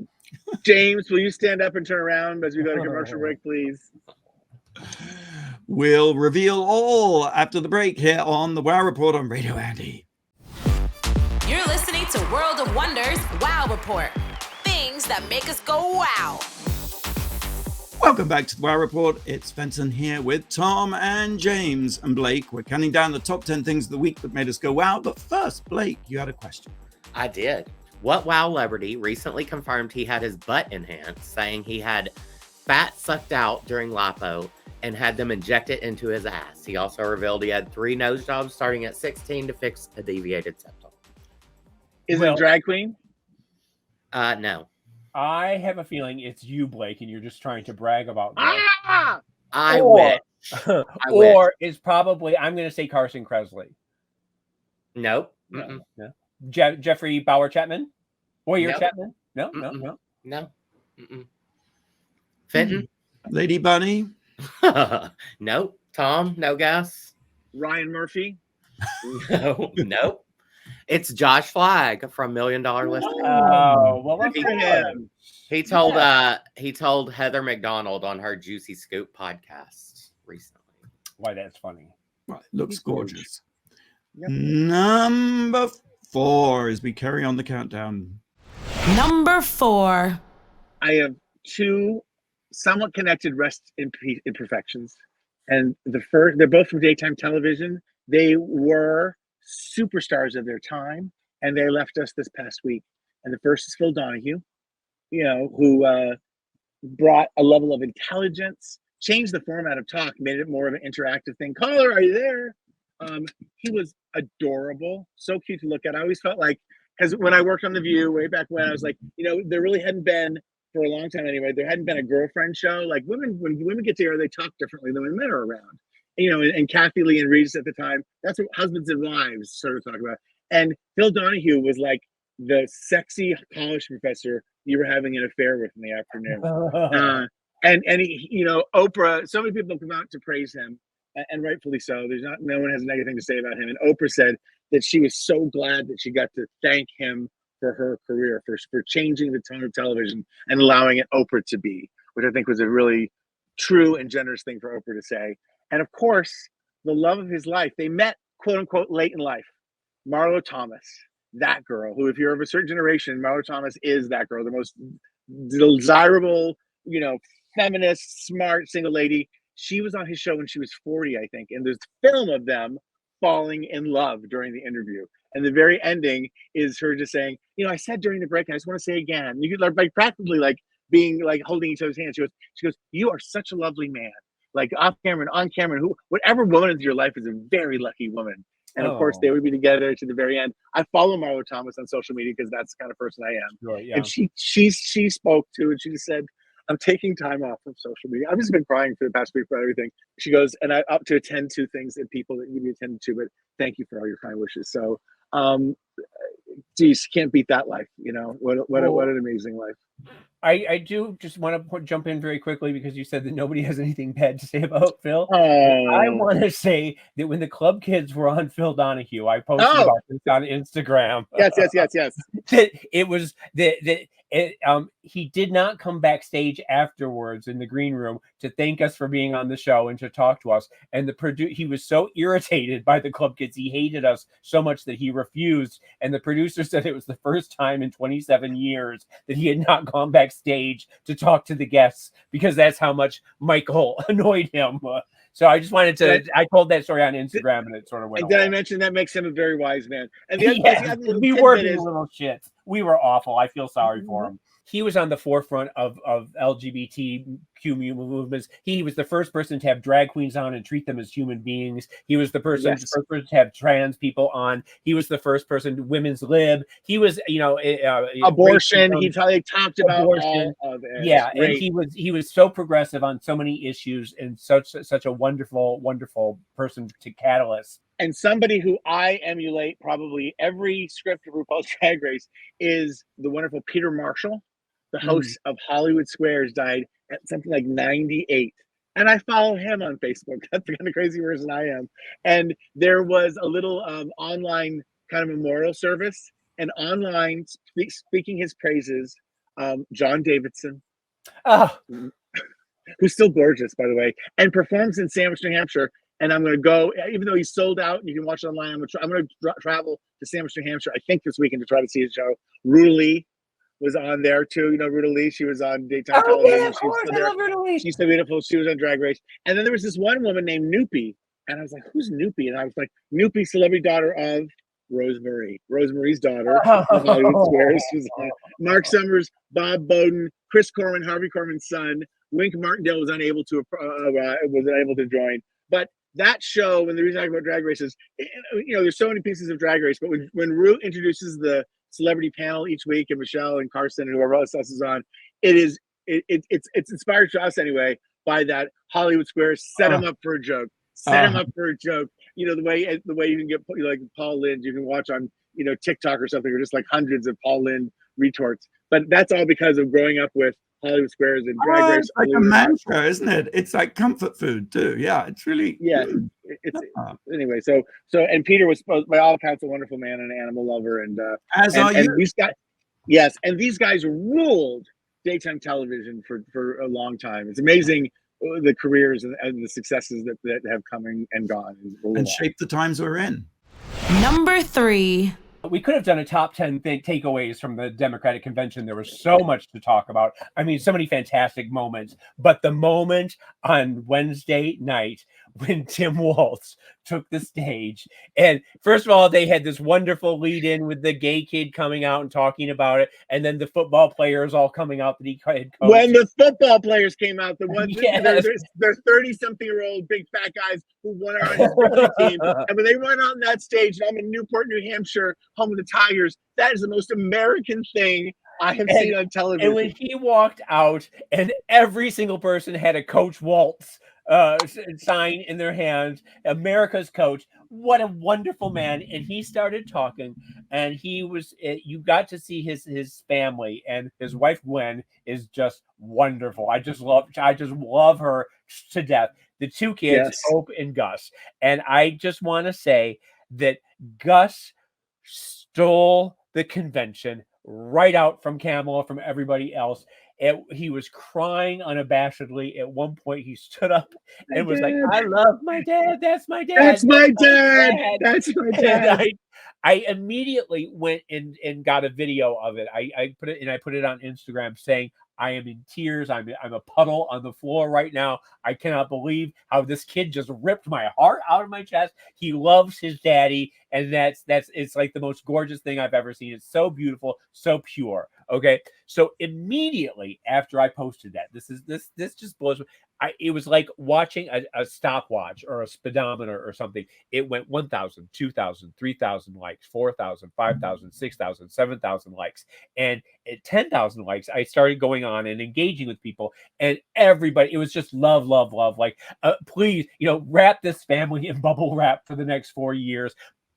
James, will you stand up and turn around as we go to commercial break, please? We'll reveal all after the break here on the Wow Report on Radio Andy. You're listening to World of Wonders Wow Report. Things that make us go wow. Welcome back to the Wow Report. It's Fenton here with Tom and James and Blake. We're counting down the top 10 things of the week that made us go wow. But first, Blake, you had a question. I did. What Wow Celebrity recently confirmed he had his butt enhanced, saying he had fat sucked out during lipo and had them injected into his ass. He also revealed he had 3 nose jobs starting at 16 to fix a deviated septum. Is it a drag queen? No. I have a feeling it's you, Blake, and you're just trying to brag about me. I wish. Or it's probably, I'm going to say Carson Kressley. Nope. No. Jeffrey Bauer Chapman? Boyer Nope. Chapman? No. No. Fenton? Lady Bunny? Nope. Tom? No guess? Ryan Murphy? No. Nope. It's Josh Flagg from $1 Million Listing. Oh, well, that's for him. He told Heather McDonald on her Juicy Scoop podcast recently. Why, that's funny. Right, looks gorgeous. Yep. Number 4 as we carry on the countdown. Number 4. I have 2 somewhat connected rest imperfections. And they're both from daytime television. They were superstars of their time, and they left us this past week. And the first is Phil Donahue, who brought a level of intelligence, changed the format of talk, made it more of an interactive thing. Caller, are you there? He was adorable, so cute to look at. I always felt like, because when I worked on The View way back when, I was like, there really hadn't been, for a long time anyway, there hadn't been a girlfriend show. Like when women get together, they talk differently than when men are around. And Kathy Lee and Regis at the time, that's what husbands and wives sort of talk about. And Phil Donahue was like the sexy college professor you were having an affair with in the afternoon. And he, Oprah, so many people come out to praise him, and rightfully so. No one has a negative thing to say about him. And Oprah said that she was so glad that she got to thank him for her career, for changing the tone of television and allowing it Oprah to be, which I think was a really true and generous thing for Oprah to say. And of course, the love of his life, they met, quote unquote, late in life. Marlo Thomas, that girl, who, if you're of a certain generation, Marlo Thomas is that girl, the most desirable, feminist, smart, single lady. She was on his show when she was 40, I think. And there's film of them falling in love during the interview. And the very ending is her just saying, I said during the break, I just want to say again, you could like practically like being like holding each other's hands. She goes, you are such a lovely man. Like off camera and on camera, whatever woman into your life is a very lucky woman. And of course, they would be together to the very end. I follow Marlo Thomas on social media because that's the kind of person I am. Sure, yeah. And she spoke to, and she just said, I'm taking time off from social media. I've just been crying for the past week for everything. She goes, and I up to attend to things and people that need to be attended to, but thank you for all your kind wishes. So, geez, can't beat that life. What an amazing life. I do just want to jump in very quickly because you said that nobody has anything bad to say about Phil. Oh. I want to say that when the club kids were on Phil Donahue, I posted about this on Instagram. Yes. That it was that he did not come backstage afterwards in the green room to thank us for being on the show and to talk to us. And he was so irritated by the club kids. He hated us so much that he refused. And the producer said it was the first time in 27 years that he had not gone backstage to talk to the guests because that's how much Michael annoyed him. So I just wanted to, I told that story on Instagram and it sort of went. And then I mentioned that makes him a very wise man. And we were being little shits. We were awful. I feel sorry for him. He was on the forefront of LGBTQ movements. He was the first person to have drag queens on and treat them as human beings. He was the first person to have trans people on. He was the first person to women's lib. He was, abortion. He talked about abortion. All of it. Yeah, and he was so progressive on so many issues and such a wonderful person to catalyst. And somebody who I emulate probably every script of RuPaul's Drag Race is the wonderful Peter Marshall, the host of Hollywood Squares, died at something like 98. And I follow him on Facebook. That's the kind of crazy person I am. And there was a little online kind of memorial service, and online speaking his praises, John Davidson, who's still gorgeous, by the way, and performs in Sandwich, New Hampshire. And I'm going to go, even though he's sold out and you can watch it online, I'm going to travel to Sandwich, New Hampshire, I think this weekend to try to see his show. Ruta Lee was on there too. Ruta Lee, she was on daytime television. Yeah, of course, I love Ruta Lee. She's so beautiful. She was on Drag Race. And then there was this one woman named Noopy. And I was like, who's Noopy? And I was like, Noopy, celebrity daughter of Rosemarie. Rosemary's daughter from Hollywood Squares. She was on. Mark Summers, Bob Bowden, Chris Corman, Harvey Corman's son. Wink Martindale was unable to join. But that show, and the reason I talk about Drag Race is, there's so many pieces of Drag Race, but when Ru introduces the celebrity panel each week, and Michelle and Carson and whoever else is on, it's inspired to us anyway by that Hollywood Squares set him up for a joke. The way you can get like Paul Lynde, you can watch on TikTok or something, or just like hundreds of Paul Lynde retorts. But that's all because of growing up with Hollywood Squares and Drag Race. It's like a mantra, isn't it? It's like comfort food too. Yeah, it's really anyway. So and Peter was, by all accounts, a wonderful man and an animal lover, and these guys, and these guys ruled daytime television for a long time. It's amazing the careers and the successes that have come and gone and shaped the times we're in. Number 3. We could have done a top 10 takeaways from the Democratic Convention. There was so much to talk about. I mean, so many fantastic moments. But the moment on Wednesday night when Tim Walz took the stage. And first of all, they had this wonderful lead in with the gay kid coming out and talking about it, and then the football players all coming out that he had coached. When the football players came out, the ones Yes. they're 30-something-year-old big fat guys who won our rugby team, and when they run out on that stage, and I'm in Newport, New Hampshire, home of the Tigers, that is the most American thing I have seen on television. And when he walked out, and every single person had a Coach Walz sign in their hand, America's coach. What a wonderful man. And he started talking, and he was, you got to see his family, and his wife Gwen is just wonderful. I just love her to death. The two kids, Yes. Hope and Gus. And I just want to say that Gus stole the convention right out from Kamala, from everybody else. He was crying unabashedly. At one point, he stood up and was like, "I love my dad. That's my dad. That's my dad. That's my dad." And I immediately went and got a video of it. I put it on Instagram saying, "I am in tears. I'm a puddle on the floor right now. I cannot believe how this kid just ripped my heart out of my chest. He loves his daddy, and it's like the most gorgeous thing I've ever seen. It's so beautiful, so pure." Okay, so immediately after I posted that, this just blows. It was like watching a stopwatch or a speedometer or something. It went 1,000, 2,000, 3,000 likes, 4,000, 5,000, 6,000, 7,000 likes. And at 10,000 likes, I started going on and engaging with people, and everybody, it was just love, love, love. Like, please, wrap this family in bubble wrap for the next 4 years.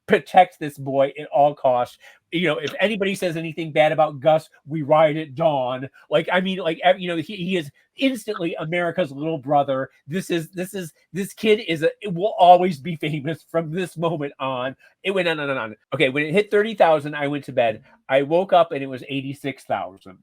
Protect this boy at all costs. If anybody says anything bad about Gus, we ride at dawn. He is instantly America's little brother. This kid will always be famous from this moment on. It went on and on. Okay, when it hit 30,000, I went to bed. I woke up and it was 86,000.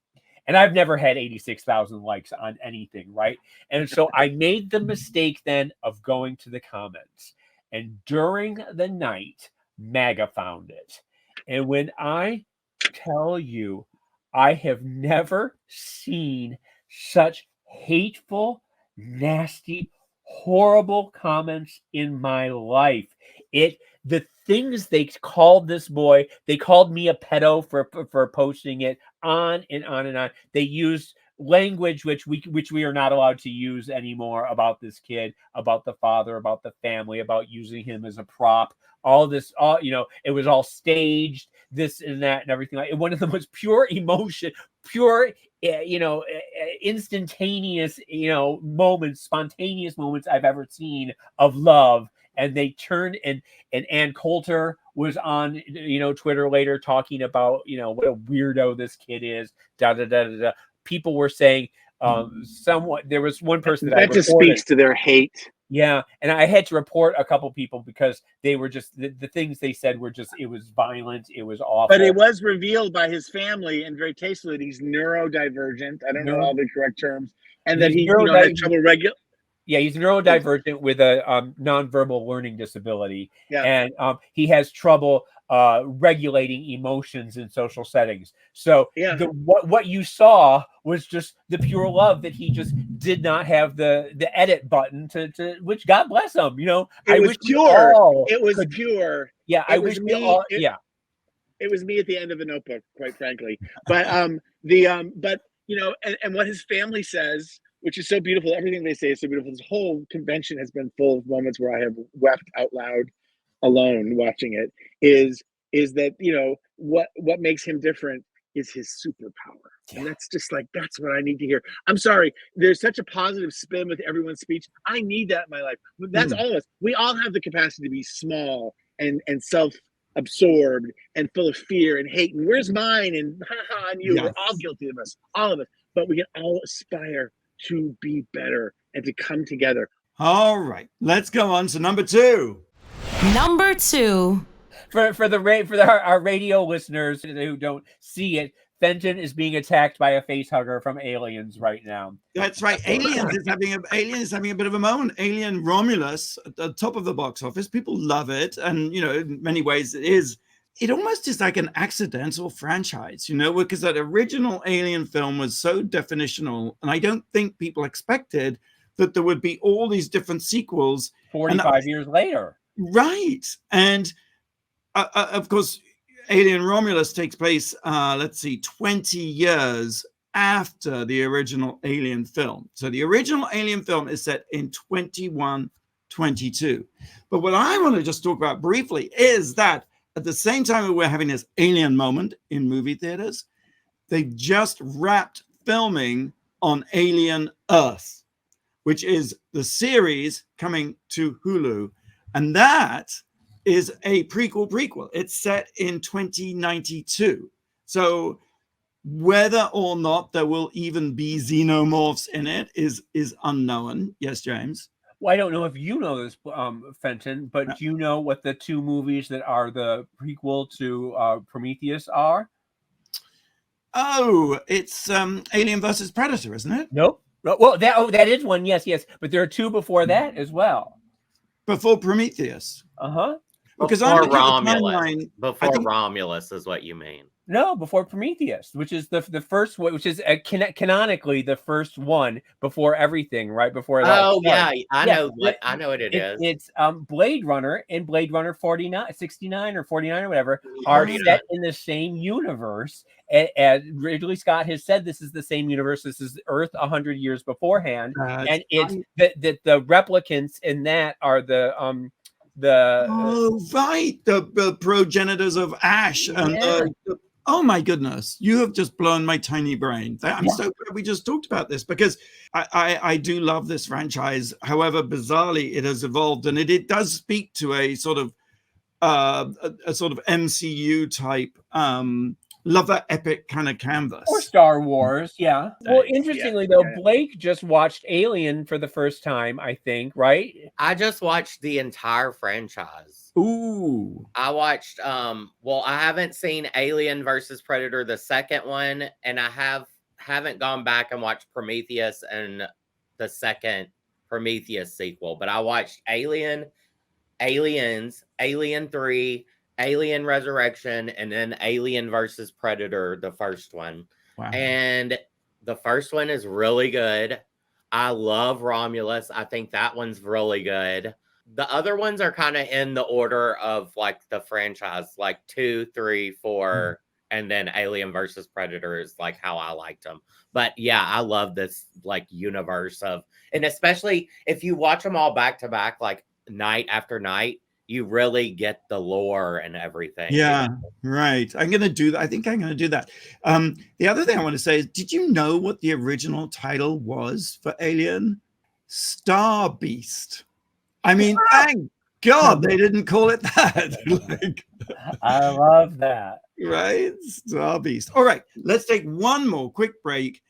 And I've never had 86,000 likes on anything, right? And so I made the mistake then of going to the comments. And during the night, MAGA found it. And when I tell you, I have never seen such hateful, nasty, horrible comments in my life. The things they called this boy, they called me a pedo for posting it, on and on and on. They used language which we are not allowed to use anymore about this kid, about the father, about the family, about using him as a prop. All this, it was all staged, this and that and everything. Like, one of the most pure emotion, pure, instantaneous, moments, spontaneous moments I've ever seen of love. And they turned, and Ann Coulter was on, Twitter later talking about, what a weirdo this kid is. Da da da da da. People were saying, there was one person that just speaks to their hate. Yeah, and I had to report a couple people because they were just the things they said were just, it was violent, it was awful. But it was revealed by his family and very tastefully that he's neurodivergent. I don't know all the correct terms, and that he had trouble regular. Yeah, he's neurodivergent with a nonverbal learning disability, and he has trouble regulating emotions in social settings. So what you saw was just the pure love that he just did not have the edit button to which, God bless him. It was pure. It was pure. Yeah, I wish we all. It was me at the end of the Notebook, quite frankly. But and what his family says, which is so beautiful. Everything they say is so beautiful. This whole convention has been full of moments where I have wept out loud alone watching it, is that, what makes him different is his superpower. And that's just like, that's what I need to hear. I'm sorry. There's such a positive spin with everyone's speech. I need that in my life. That's all of us. We all have the capacity to be small and self-absorbed and full of fear and hate. And where's mine? And ha-ha on you. Yes. We're all guilty of us. All of us. But we can all aspire to be better and to come together. All right, let's go on to number 2. Number 2. For our radio listeners who don't see it, Fenton is being attacked by a face hugger from Aliens right now. That's right. Alien is having a bit of a moment. Alien Romulus at the top of the box office. People love it, and in many ways it almost is like an accidental franchise, because that original Alien film was so definitional, and I don't think people expected that there would be all these different sequels 45 years later. Right. And of course, Alien Romulus takes place, 20 years after the original Alien film. So the original Alien film is set in 2122. But what I want to just talk about briefly is that at the same time we're having this Alien moment in movie theaters, they just wrapped filming on Alien Earth, which is the series coming to Hulu. And that is a prequel. It's set in 2092. So whether or not there will even be xenomorphs in it is unknown. Yes, James? Well, I don't know if you know this, Fenton, but do you know what the two movies that are the prequel to Prometheus are? Oh, it's Alien versus Predator, isn't it? Nope. Well, that is one. Yes. But there are two before that as well. Before Prometheus. Uh-huh. Because before I'm Romulus. Romulus is what you mean. No, before Prometheus, which is the first one, which is canonically the first one before everything, right before. I know what it is. It's Blade Runner and Blade Runner 69 or 49 or whatever are set in the same universe. As Ridley Scott has said, this is the same universe. This is Earth 100 years beforehand, and it's the replicants in that are the progenitors of Ash and oh my goodness, you have just blown my tiny brain. I'm so glad we just talked about this because I do love this franchise. However bizarrely it has evolved, and it does speak to a sort of MCU type love that epic kind of canvas. Or Star Wars, yeah. Well, interestingly though, Blake just watched Alien for the first time, I think, right? I just watched the entire franchise. Ooh. I watched I haven't seen Alien versus Predator, the second one, and I haven't gone back and watched Prometheus and the second Prometheus sequel, but I watched Aliens, Alien 3, Alien Resurrection, and then Alien versus Predator, the first one. Wow. And the first one is really good. I love Romulus. I think that one's really good. The other ones are kind of in the order of like the franchise, like 2, 3, 4, and then Alien versus Predator is like how I liked them. But yeah, I love this like universe of, and especially if you watch them all back to back, like night after night, you really get the lore and everything. Yeah, right. I'm going to do that. I think I'm going to do that. The other thing I want to say is, did you know what the original title was for Alien? Star Beast. I mean, thank God they didn't call it that. I love that. Right? Star Beast. All right, let's take one more quick break.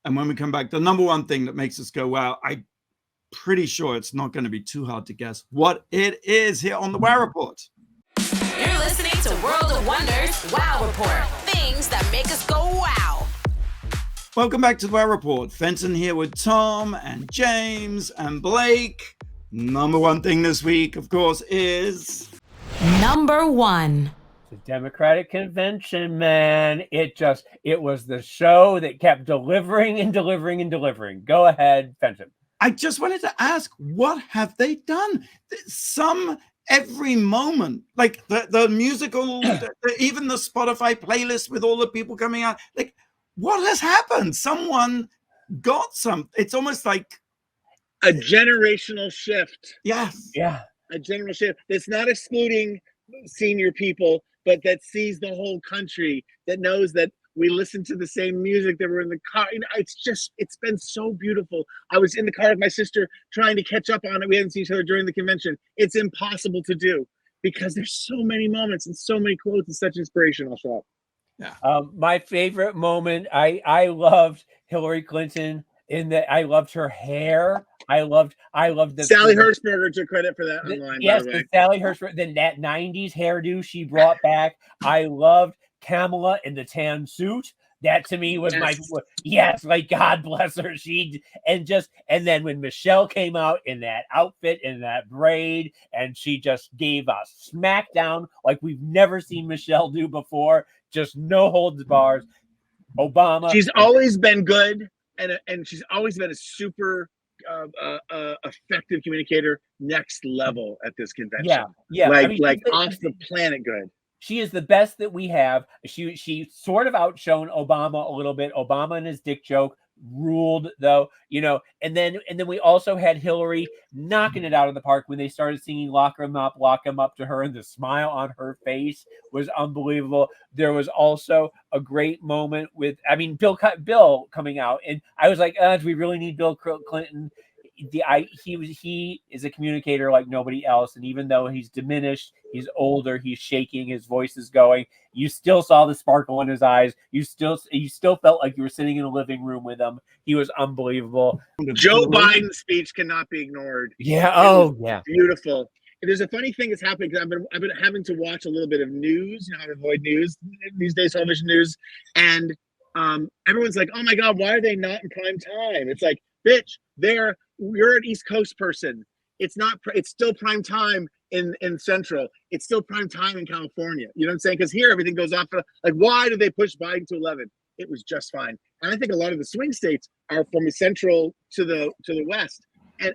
And when we come back, the number one thing that makes us go, wow, I'm pretty sure it's not going to be too hard to guess what it is here on the Wow Report. You're listening to World of Wonders Wow Report. Things that make us go wow. Welcome back to the Wow Report. Fenton here with Tom and James and Blake. Number one thing this week, of course, is... Number one. The Democratic Convention, man. It was the show that kept delivering and delivering and delivering. Go ahead, Fenton. I just wanted to ask, what have they done? Every moment, like the musical, even the Spotify playlist with all the people coming out, like what has happened? Someone got some, it's almost like a generational shift. Yes. Yeah. A generational shift that's not excluding senior people, but that sees the whole country, that knows that we listen to the same music, that we're in the car. You know, it's been so beautiful. I was in the car with my sister trying to catch up on it. We hadn't seen each other during the convention. It's impossible to do because there's so many moments and so many quotes and such inspirational stuff. Yeah. My favorite moment, I loved Hillary Clinton in that. I loved her hair. I loved the Sally Hershberger took credit for that online. Yes, by the way. Sally Hershberger. Then that 90s hairdo she brought back. I loved Kamala in the tan suit. That to me was like God bless her. And then when Michelle came out in that outfit, in that braid, and she just gave a smackdown like we've never seen Michelle do before. Just no holds bars. Obama. She's always been good, and she's always been a super effective communicator, next level at this convention. Yeah. Like, I mean, like off the planet good. She is the best that we have. She sort of outshone Obama a little bit. Obama and his dick joke ruled, though, you know. And then we also had Hillary knocking it out of the park when they started singing lock 'em up to her, and the smile on her face was unbelievable. There was also a great moment with, I mean, Bill coming out, and I was like, do we really need Bill Clinton? He is a communicator like nobody else, and even though he's diminished, he's older, he's shaking, his voice is going, you still saw the sparkle in his eyes. You still felt like you were sitting in a living room with him. He was unbelievable. Joe Biden's speech cannot be ignored. Yeah. Yeah. Beautiful. There's a funny thing that's happening because I've been having to watch a little bit of news. You know how to avoid news these days, television news, and everyone's like, "Oh my God, why are they not in prime time?" It's like, bitch, you're an East Coast person. It's not. It's still prime time in Central. It's still prime time in California. You know what I'm saying? Because here everything goes off. Like, why did they push Biden to 11? It was just fine. And I think a lot of the swing states are from Central to the West.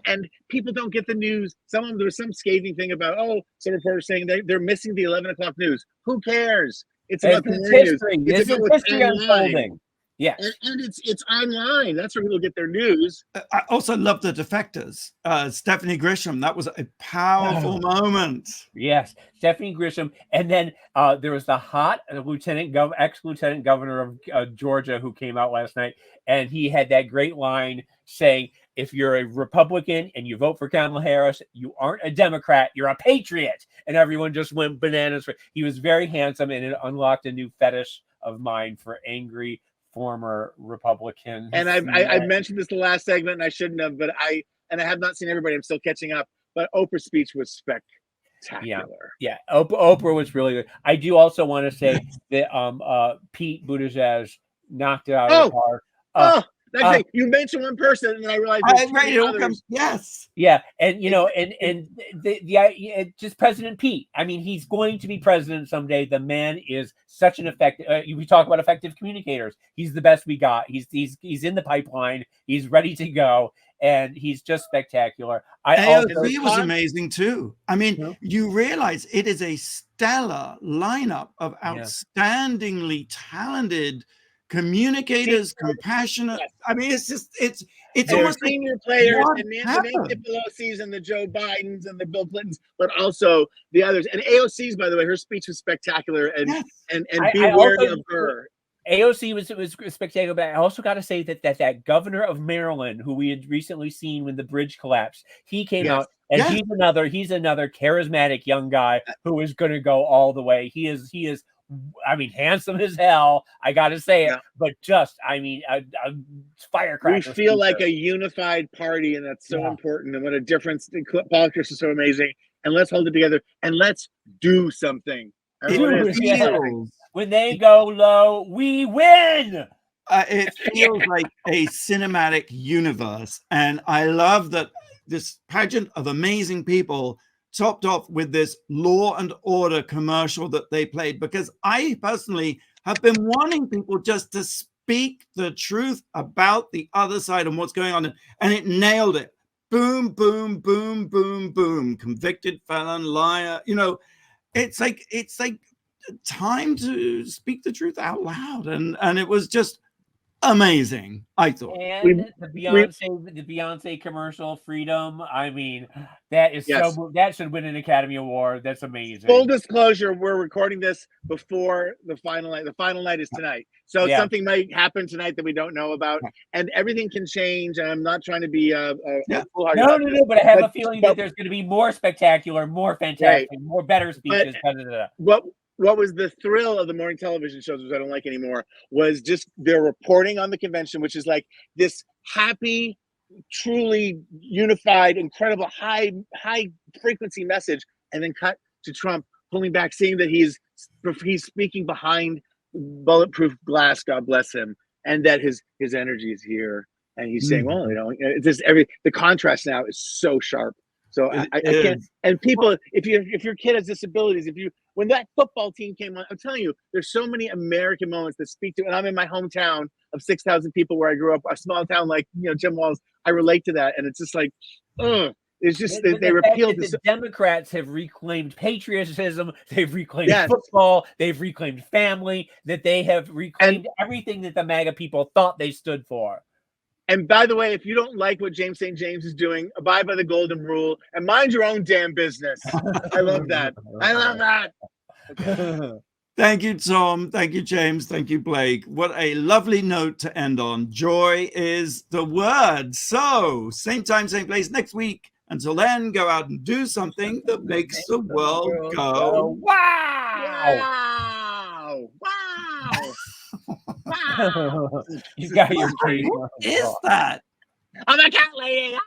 And people don't get the news. There was some scathing thing about, some reporters saying they're missing the 11 o'clock news. Who cares? It's about the morning news. It's about what's online. Yeah, and it's online. That's where people get their news. I also love the defectors. Stephanie Grisham. That was a powerful moment. Yes, Stephanie Grisham. And then there was the hot ex-lieutenant governor of Georgia who came out last night, and he had that great line saying, if you're a Republican and you vote for Kamala Harris, you aren't a Democrat, you're a patriot. And everyone just went bananas. He was very handsome, and it unlocked a new fetish of mine for angry former Republicans. And I mentioned this the last segment, and I shouldn't have, but I have not seen everybody. I'm still catching up. But Oprah's speech was spectacular. Yeah. Oprah was really good. I do also want to say that Pete Buttigieg knocked it out of the park. You mentioned one person, and then I realized yes. Yeah, and you know, and just President Pete. I mean, he's going to be president someday. The man is such an effective. We talk about effective communicators. He's the best we got. He's in the pipeline. He's ready to go, and he's just spectacular. AOC was amazing too. I mean, you realize it is a stellar lineup of outstandingly talented communicators, compassionate. I mean, it's almost senior players, and the Nancy Pelosi's and the Joe Bidens and the Bill Clintons, but also the others. And AOC's, by the way, her speech was spectacular, and be wary of her. AOC was spectacular, but I also got to say that governor of Maryland, who we had recently seen when the bridge collapsed, he came out, and he's another charismatic young guy who is going to go all the way. He is. I mean, handsome as hell. I got to say it, but just, I mean, a firecracker. We feel like a unified party, and that's so important. And what a difference! Politics is so amazing. And let's hold it together, and let's do something. When they go low, we win. It feels like a cinematic universe, and I love that this pageant of amazing people topped off with this Law and Order commercial that they played, because I personally have been wanting people just to speak the truth about the other side and what's going on, and it nailed it. Boom, boom, boom, boom, boom. Convicted felon, liar. You know, it's like time to speak the truth out loud, and it was just amazing, I thought. And the Beyonce commercial, Freedom. I mean, that is that should win an Academy Award. That's amazing. Full disclosure, we're recording this before the final night. The final night is tonight. So something might happen tonight that we don't know about, and everything can change. And I'm not trying to be foolhardy. No, but I have a feeling that there's going to be more spectacular, more fantastic, more better speeches. What was the thrill of the morning television shows, which I don't like anymore, was just their reporting on the convention, which is like this happy, truly unified, incredible, high frequency message, and then cut to Trump pulling back, seeing that he's speaking behind bulletproof glass, God bless him, and that his energy is here, and he's saying, well, you know, the contrast now is so sharp. So I can't. And people, if your kid has disabilities, when that football team came on, I'm telling you, there's so many American moments that speak to. And I'm in my hometown of 6,000 people where I grew up, a small town like Jim Walz, I relate to that, and it's just like, ugh. It's just they the repealed fact that the Democrats have reclaimed patriotism, they've reclaimed Yes. football, they've reclaimed family, that they have reclaimed everything that the MAGA people thought they stood for. And by the way, if you don't like what James St. James is doing, abide by the golden rule and mind your own damn business. I love that. I love that. Okay. Thank you, Tom. Thank you, James. Thank you, Blake. What a lovely note to end on. Joy is the word. So, same time, same place next week. Until then, go out and do something that makes the world go wow. Wow. Wow. You got your dream. What is that? I'm a cat lady.